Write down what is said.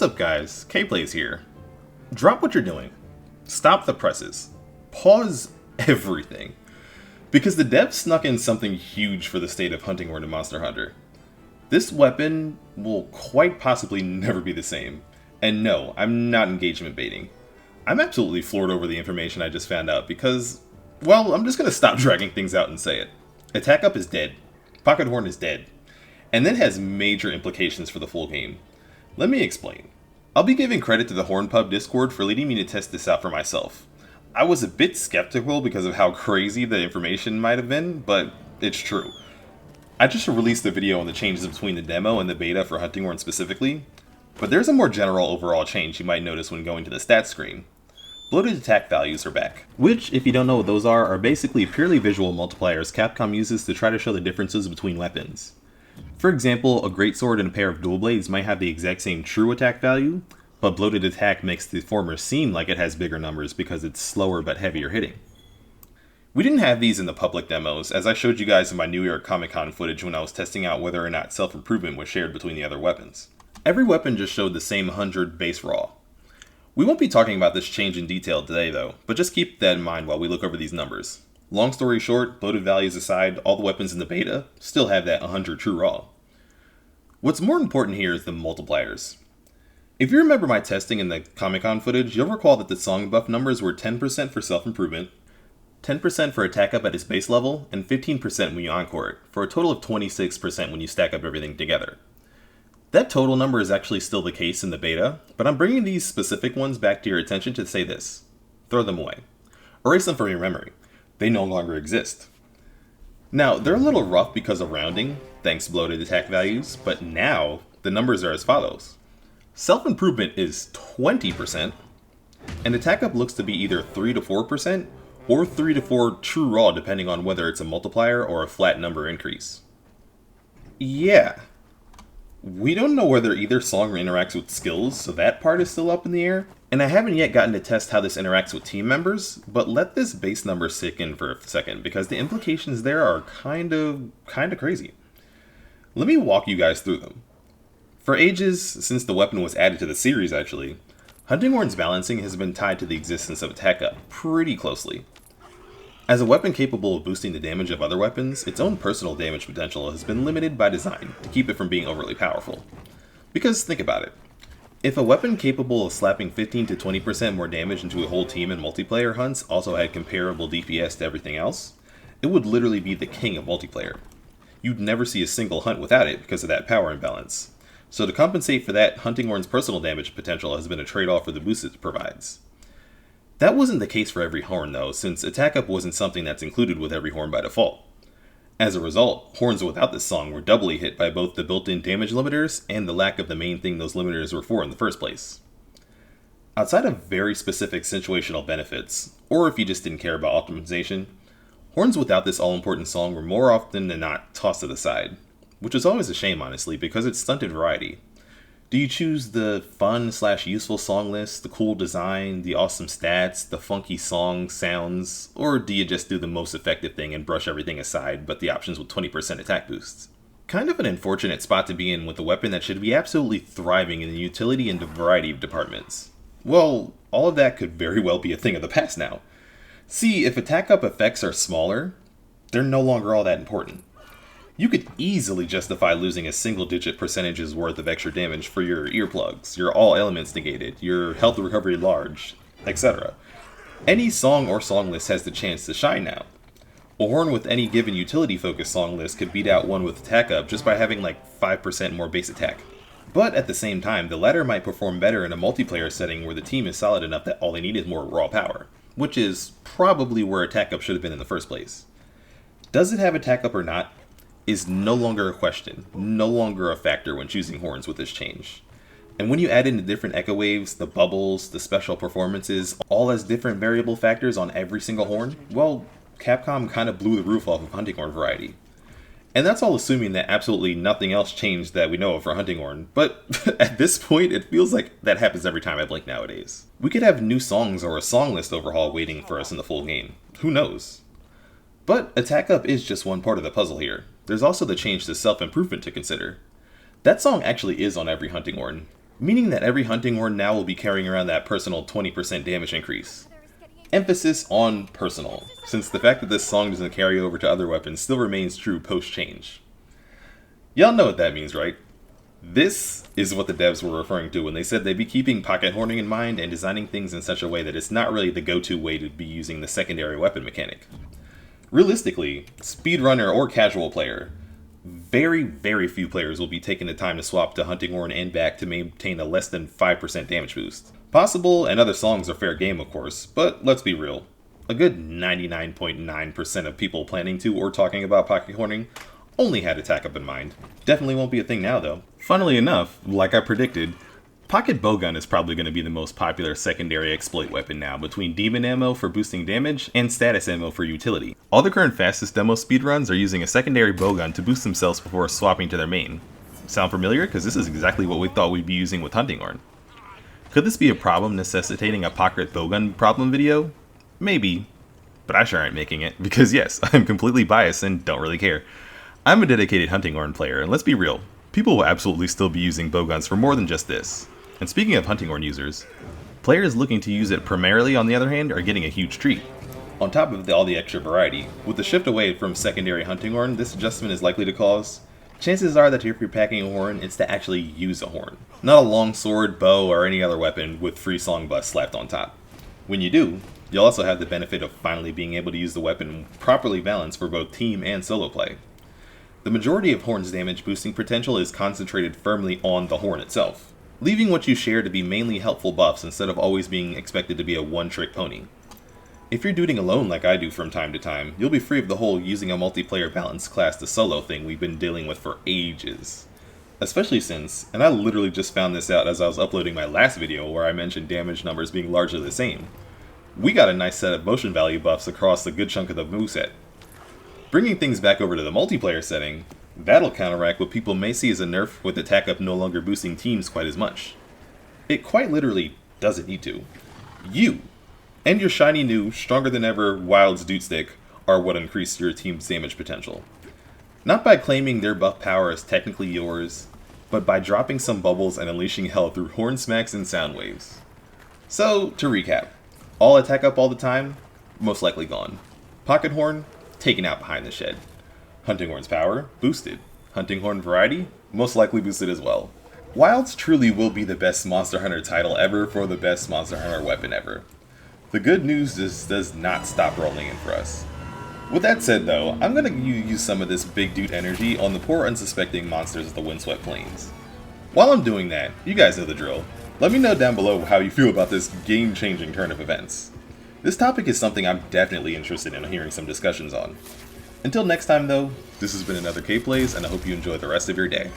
What's up guys, K-Plays here. Drop what you're doing. Stop the presses. Pause everything. Because the devs snuck in something huge for the state of hunting horn in Monster Hunter. This weapon will quite possibly never be the same. And no, I'm not engagement baiting. I'm absolutely floored over the information I just found out because, well, I'm just gonna stop dragging things out and say it. Attack Up is dead. Pocket Horn is dead. And that has major implications for the full game. Let me explain. I'll be giving credit to the HornPub Discord for leading me to test this out for myself. I was a bit skeptical because of how crazy the information might have been, but it's true. I just released a video on the changes between the demo and the beta for Hunting Horn specifically, but there's a more general overall change you might notice when going to the stats screen. Bloated attack values are back, which, if you don't know what those are basically purely visual multipliers Capcom uses to try to show the differences between weapons. For example, a greatsword and a pair of dual blades might have the exact same true attack value, but bloated attack makes the former seem like it has bigger numbers because it's slower but heavier hitting. We didn't have these in the public demos, as I showed you guys in my New York Comic Con footage when I was testing out whether or not self-improvement was shared between the other weapons. Every weapon just showed the same 100 base raw. We won't be talking about this change in detail today though, but just keep that in mind while we look over these numbers. Long story short, bloated values aside, all the weapons in the beta still have that 100 true raw. What's more important here is the multipliers. If you remember my testing in the Comic-Con footage, you'll recall that the song buff numbers were 10% for self-improvement, 10% for attack up at its base level, and 15% when you encore it, for a total of 26% when you stack up everything together. That total number is actually still the case in the beta, but I'm bringing these specific ones back to your attention to say this. Throw them away. Erase them from your memory. They no longer exist. Now, they're a little rough because of rounding, thanks to bloated attack values, but now the numbers are as follows. Self-improvement is 20%, and attack up looks to be either 3 to 4%, or 3 to 4 true raw depending on whether it's a multiplier or a flat number increase. Yeah. We don't know whether either song interacts with skills, so that part is still up in the air. And I haven't yet gotten to test how this interacts with team members, but let this base number sink in for a second, because the implications there are kind of crazy. Let me walk you guys through them. For ages, since the weapon was added to the series actually, Hunting Horn's balancing has been tied to the existence of attack up pretty closely. As a weapon capable of boosting the damage of other weapons, its own personal damage potential has been limited by design to keep it from being overly powerful. Because think about it. If a weapon capable of slapping 15 to 20% more damage into a whole team in multiplayer hunts also had comparable DPS to everything else, it would literally be the king of multiplayer. You'd never see a single hunt without it because of that power imbalance. So to compensate for that, Hunting Horn's personal damage potential has been a trade-off for the boost it provides. That wasn't the case for every horn though, since attack up wasn't something that's included with every horn by default. As a result, horns without this song were doubly hit by both the built-in damage limiters and the lack of the main thing those limiters were for in the first place. Outside of very specific situational benefits, or if you just didn't care about optimization, horns without this all-important song were more often than not tossed to the side, which is always a shame honestly because it stunted variety. Do you choose the fun/useful song list, the cool design, the awesome stats, the funky song sounds, or do you just do the most effective thing and brush everything aside but the options with 20% attack boosts? Kind of an unfortunate spot to be in with a weapon that should be absolutely thriving in the utility and the variety of departments. Well, all of that could very well be a thing of the past now. See, if attack up effects are smaller, they're no longer all that important. You could easily justify losing a single-digit percentage's worth of extra damage for your earplugs, your all elements negated, your health recovery large, etc. Any song or song list has the chance to shine now. A horn with any given utility-focused song list could beat out one with attack up just by having like 5% more base attack. But at the same time, the latter might perform better in a multiplayer setting where the team is solid enough that all they need is more raw power, which is probably where attack up should have been in the first place. Does it have attack up or not? Is no longer a question, no longer a factor when choosing horns with this change. And when you add in the different echo waves, the bubbles, the special performances, all as different variable factors on every single horn, well, Capcom kind of blew the roof off of Hunting Horn variety. And that's all assuming that absolutely nothing else changed that we know of for Hunting Horn, but at this point it feels like that happens every time I blink nowadays. We could have new songs or a song list overhaul waiting for us in the full game. Who knows? But attack up is just one part of the puzzle here. There's also the change to self-improvement to consider. That song actually is on every Hunting Horn. meaning that every hunting horn now will be carrying around that personal 20% damage increase. Emphasis on personal, since the fact that this song doesn't carry over to other weapons still remains true post-change. Y'all know what that means, right? This is what the devs were referring to when they said they'd be keeping pocket horning in mind and designing things in such a way that it's not really the go-to way to be using the secondary weapon mechanic. Realistically, speedrunner or casual player, very few players will be taking the time to swap to hunting horn and back to maintain a less than 5% damage boost. Possible and other songs are fair game, of course, but let's be real. A good 99.9% of people planning to or talking about pocket horning only had attack up in mind. Definitely won't be a thing now, though. Funnily enough, like I predicted, pocket bowgun is probably going to be the most popular secondary exploit weapon now, between demon ammo for boosting damage and status ammo for utility. All the current fastest demo speedruns are using a secondary bowgun to boost themselves before swapping to their main. Sound familiar? Because this is exactly what we thought we'd be using with hunting horn. Could this be a problem necessitating a pocket bowgun problem video? Maybe, but I sure ain't making it, because yes, I'm completely biased and don't really care. I'm a dedicated hunting horn player, and let's be real, people will absolutely still be using bowguns for more than just this. And speaking of hunting horn users, players looking to use it primarily, on the other hand, are getting a huge treat. On top of all the extra variety, with the shift away from secondary hunting horn this adjustment is likely to cause, chances are that if you're packing a horn, it's to actually use a horn, not a long sword, bow, or any other weapon with free song bust slapped on top. When you do, you'll also have the benefit of finally being able to use the weapon properly balanced for both team and solo play. The majority of horn's damage boosting potential is concentrated firmly on the horn itself, leaving what you share to be mainly helpful buffs instead of always being expected to be a one-trick pony. If you're duding alone like I do from time to time, you'll be free of the whole using a multiplayer balanced class to solo thing we've been dealing with for ages. Especially since, and I literally just found this out as I was uploading my last video where I mentioned damage numbers being largely the same, we got a nice set of motion value buffs across a good chunk of the moveset. Bringing things back over to the multiplayer setting, that'll counteract what people may see as a nerf with attack up no longer boosting teams quite as much. It quite literally doesn't need to. You and your shiny new, stronger than ever Wild's Dude Stick are what increase your team's damage potential. Not by claiming their buff power is technically yours, but by dropping some bubbles and unleashing hell through horn smacks and sound waves. So, to recap, all attack up all the time? Most likely gone. Pocket horn? Taken out behind the shed. Hunting horn's power? Boosted. Hunting horn variety? Most likely boosted as well. Wilds truly will be the best Monster Hunter title ever for the best Monster Hunter weapon ever. The good news just does not stop rolling in for us. With that said though, I'm going to use some of this big dude energy on the poor unsuspecting monsters of the Windswept Plains. While I'm doing that, you guys know the drill. Let me know down below how you feel about this game-changing turn of events. This topic is something I'm definitely interested in hearing some discussions on. Until next time though, this has been another K-Plays, and I hope you enjoy the rest of your day.